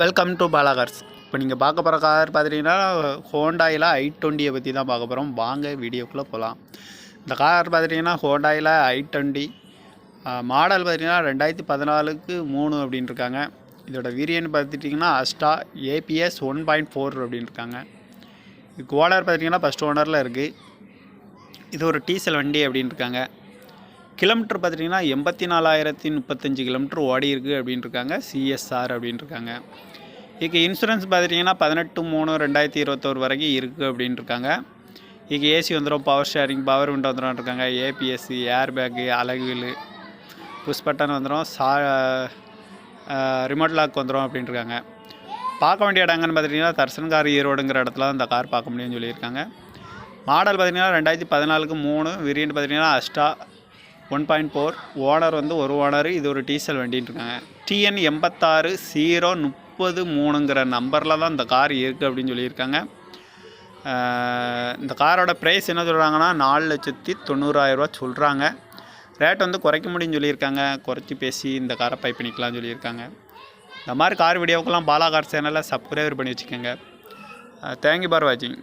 Welcome to Bala cars. இப்போ நீங்கள் பார்க்க போகிற கார் பார்த்துட்டிங்கன்னா ஹோண்டாயில் I20 பற்றி தான் பார்க்க போகிறோம். வாங்க வீடியோக்குள்ளே போகலாம். இந்த கார் பார்த்துட்டிங்கன்னா ஹோண்டாயில் I20 மாடல் பார்த்திங்கன்னா 2014க்கு 3 அப்படின்னு இருக்காங்க. இதோட வேரியன்ட் பார்த்துட்டிங்கன்னா அஸ்டா APS 1.4 அப்படின்னு இருக்காங்க. இதுக்கு ஓனர் பார்த்திங்கன்னா ஃபஸ்ட் ஓனரில் இருக்குது. இது ஒரு டீசல் வண்டி அப்படின்னு இருக்காங்க. கிலோமீட்டர் பார்த்துட்டிங்கன்னா 84,035 கிலோமீட்டர் ஓடி இருக்குது அப்படின்னு இருக்காங்க. CSR அப்படின்னு இருக்காங்க. இதுக்கு இன்சூரன்ஸ் பார்த்துட்டிங்கன்னா 18/3/2021 வரைக்கும் இருக்குது அப்படின்னு இருக்காங்க. இதுக்கு ஏசி வந்துடும், பவர் ஷேரிங், பவர் விண்டோ வந்துடும் இருக்காங்க. APS, ஏர் பேக்கு, அலகுவில், புஷ் பட்டன் வந்துடும், ரிமோட் லாக் வந்துடும் அப்படின்னு இருக்காங்க. பார்க்க வேண்டிய இடங்கன்னு பார்த்துட்டிங்கன்னா தர்சன்கார் ஈரோடுங்கிற இடத்துல இந்த கார் பார்க்க முடியும்னு சொல்லியிருக்காங்க. மாடல் பார்த்திங்கன்னா 2014க்கு 3, வேரியன்ட் பார்த்திங்கன்னா அஸ்டா 1.4, ஓனர் வந்து ஒரு ஓனர். இது ஒரு டீசல் வண்டின்னு இருக்காங்க. TN 86,033ங்கிற நம்பரில் தான் இந்த கார் இருக்குது அப்படின்னு சொல்லியிருக்காங்க. இந்த காரோட ப்ரைஸ் என்ன சொல்கிறாங்கன்னா 4,90,000 சொல்கிறாங்க. ரேட் வந்து குறைக்க முடியும்னு சொல்லியிருக்காங்க. குறைச்சி பேசி இந்த காரை பை பண்ணிக்கலாம்னு சொல்லியிருக்காங்க. இந்த மாதிரி கார் வீடியோவுக்கெல்லாம் பாலா கார் சேனலில் சப்ஸ்கிரைபர் பண்ணி வச்சுக்கோங்க. தேங்க்யூ ஃபார் வாட்சிங்.